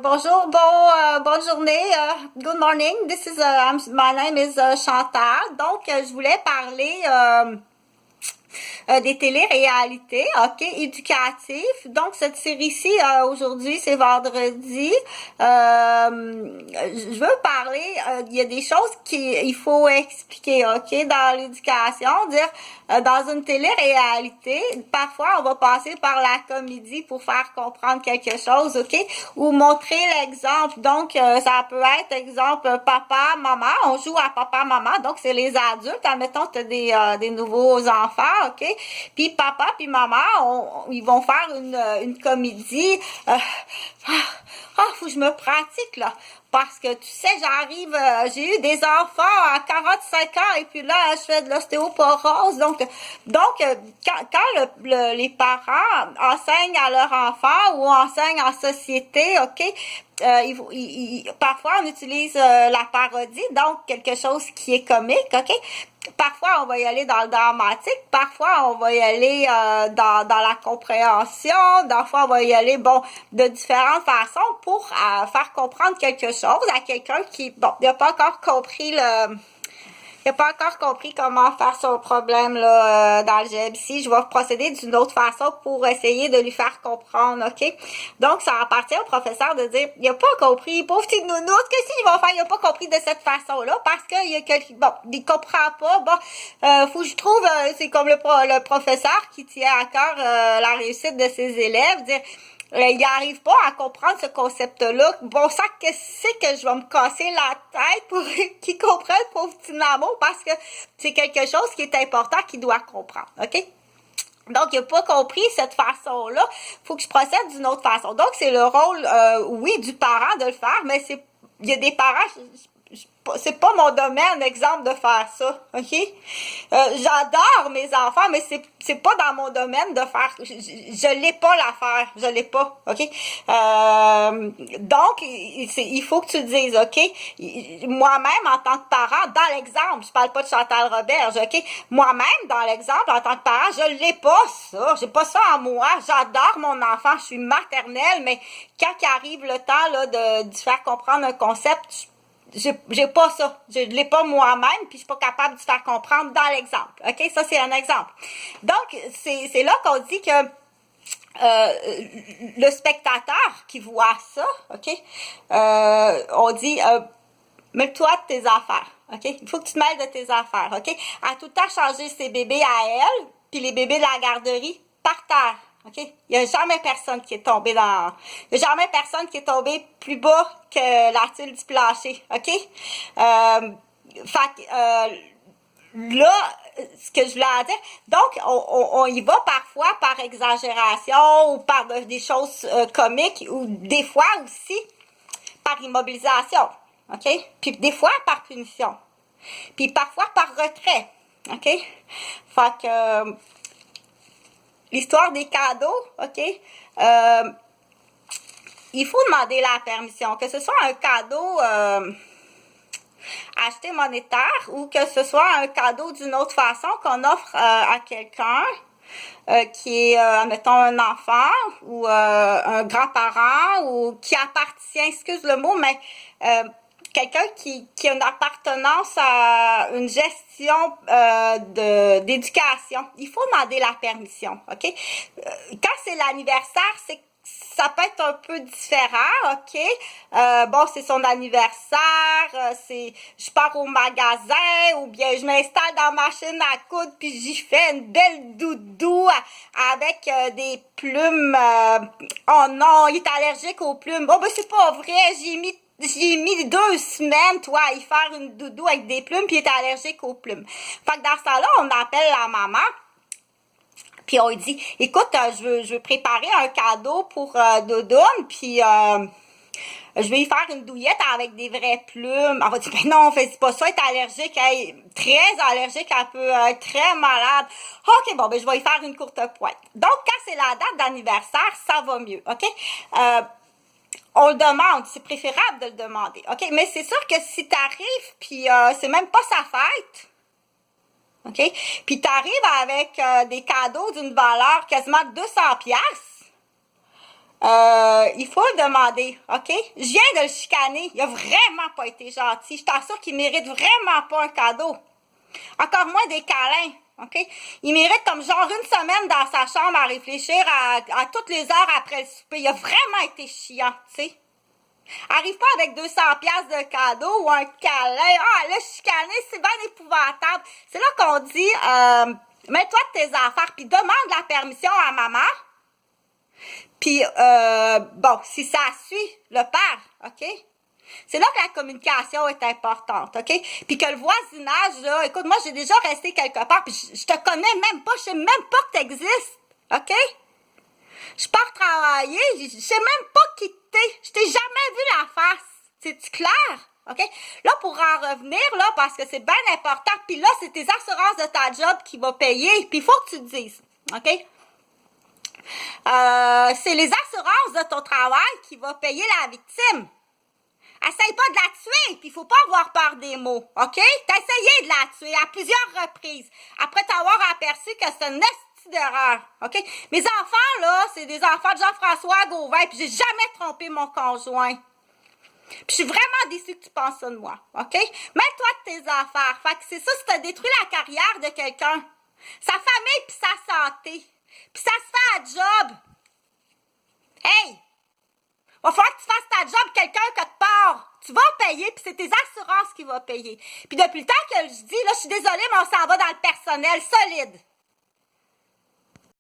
Bonjour, bonne journée. Good morning. This is my name is Chantal. Donc, je voulais parler des téléréalités, ok, éducatives. Donc, cette série-ci, aujourd'hui, c'est vendredi. Je veux parler, il y a des choses qu'il faut expliquer, ok, dans l'éducation, dire dans une télé-réalité, parfois on va passer par la comédie pour faire comprendre quelque chose, ok, ou montrer l'exemple. Donc, ça peut être, exemple, papa, maman, on joue à papa, maman, donc c'est les adultes, admettons, tu as des nouveaux enfants, ok, puis papa puis maman, ils vont faire une comédie. Faut que je me pratique, là. Parce que, tu sais, j'ai eu des enfants à 45 ans et puis là, je fais de l'ostéoporose. Quand les parents enseignent à leur enfant ou enseignent en société, ok, parfois on utilise la parodie, donc quelque chose qui est comique, ok? Parfois, on va y aller dans le dramatique. Parfois, on va y aller dans la compréhension. Parfois, on va y aller, de différentes façons pour faire comprendre quelque chose à quelqu'un qui, n'a pas encore compris il n'a pas encore compris comment faire son problème là dans le GEBC. Je vais procéder d'une autre façon pour essayer de lui faire comprendre, ok? Donc, ça appartient au professeur de dire, il n'a pas compris, pauvre petit nounours, qu'est-ce qu'il va faire? Il n'a pas compris de cette façon-là parce qu'il y a il comprend pas. Faut que je trouve, c'est comme le professeur qui tient à cœur la réussite de ses élèves, dire, il n'arrive pas à comprendre ce concept-là. Bon ça, que c'est que je vais me casser la tête pour qu'il comprenne, pauvre petit amour, parce que c'est quelque chose qui est important qu'il doit comprendre, ok? Donc, il n'a pas compris cette façon-là. Faut que je procède d'une autre façon. Donc, c'est le rôle, oui, du parent de le faire, mais il y a des parents, c'est pas mon domaine, exemple, de faire ça, ok? J'adore mes enfants, mais c'est pas dans mon domaine de faire, je l'ai pas l'affaire, je l'ai pas, ok? Donc, il faut que tu dises, ok? Moi-même, en tant que parent, dans l'exemple, je parle pas de Chantal Roberge, ok? Moi-même, dans l'exemple, en tant que parent, je l'ai pas ça, j'ai pas ça en moi, j'adore mon enfant, je suis maternelle, mais quand il arrive le temps, là, de faire comprendre un concept, j'ai pas ça. Je l'ai pas moi-même, puis je suis pas capable de faire comprendre dans l'exemple. OK? Ça, c'est un exemple. Donc, c'est là qu'on dit que le spectateur qui voit ça, OK? On dit mêle-toi de tes affaires. OK? Il faut que tu te mêles de tes affaires. OK? À tout le temps changer ses bébés à elle, puis les bébés de la garderie par terre. OK? Il n'y a jamais personne qui est tombé Il n'y a jamais personne qui est tombé plus bas que la tuile du plancher. OK? Là, ce que je voulais dire, donc, on y va parfois par exagération ou par des choses comiques ou des fois aussi par immobilisation. OK? Puis des fois par punition. Puis parfois par retrait. OK? Fait que l'histoire des cadeaux, OK? Il faut demander la permission. Que ce soit un cadeau acheté monétaire ou que ce soit un cadeau d'une autre façon qu'on offre à quelqu'un qui est, admettons, un enfant ou un grand-parent ou qui appartient, excuse le mot, mais quelqu'un qui a une appartenance à une gestion d'éducation. Il faut demander la permission, OK? Quand c'est l'anniversaire, ça peut être un peu différent, OK? C'est son anniversaire, je pars au magasin ou bien je m'installe dans ma machine à coudre puis j'y fais une belle doudou avec des plumes. Oh non, il est allergique aux plumes. Oh, c'est pas vrai, j'ai mis 2 semaines, toi, à y faire une doudou avec des plumes, puis il est allergique aux plumes. Fait que dans ce temps-là, on appelle la maman, puis on lui dit, écoute, je veux préparer un cadeau pour Doudoune, puis je vais y faire une douillette avec des vraies plumes. On va dire, ben non, c'est pas ça, elle est allergique, elle est très allergique, elle peut être très malade. OK, je vais y faire une courte pointe. Donc, quand c'est la date d'anniversaire, ça va mieux, OK? On le demande, c'est préférable de le demander, OK? Mais c'est sûr que si t'arrives, puis c'est même pas sa fête, OK? Puis t'arrives avec des cadeaux d'une valeur quasiment de 200$, Il faut le demander, OK? Je viens de le chicaner. Il a vraiment pas été gentil. Je t'assure qu'il mérite vraiment pas un cadeau. Encore moins des câlins, OK? Il mérite comme genre une semaine dans sa chambre à réfléchir à toutes les heures après le souper. Il a vraiment été chiant, tu sais. Arrive pas avec 200 pièces de cadeau ou un câlin. Ah, le chicaner, c'est bien épouvantable. C'est là qu'on dit, mets-toi de tes affaires, puis demande la permission à maman. Puis, bon, si ça suit le père, OK? C'est là que la communication est importante, OK? Puis que le voisinage, là, écoute, moi, j'ai déjà resté quelque part, puis je te connais même pas, je sais même pas que t'existes, OK? Je pars travailler, je sais même pas qui t'es, je t'ai jamais vu la face. C'est-tu clair? OK? Là, pour en revenir, là, parce que c'est bien important, puis là, c'est tes assurances de ta job qui va payer, puis il faut que tu te dises, OK? C'est les assurances de ton travail qui va payer la victime. Essaye pas de la tuer, puis il faut pas avoir peur des mots, OK? T'as essayé de la tuer à plusieurs reprises, après t'avoir aperçu que c'est une esti d'erreur, OK? Mes enfants, là, c'est des enfants de Jean-François Gauvin, puis j'ai jamais trompé mon conjoint. Puis je suis vraiment déçue que tu penses ça de moi, OK? Mets-toi de tes affaires. Fait que c'est ça, si t'as détruit la carrière de quelqu'un, sa famille puis sa santé, puis ça se fait à job. Hey! Va falloir que tu fasses ta job quelqu'un quelque part. Tu vas payer, puis c'est tes assurances qui vont payer. Puis depuis le temps que je dis, là, je suis désolée, mais on s'en va dans le personnel solide.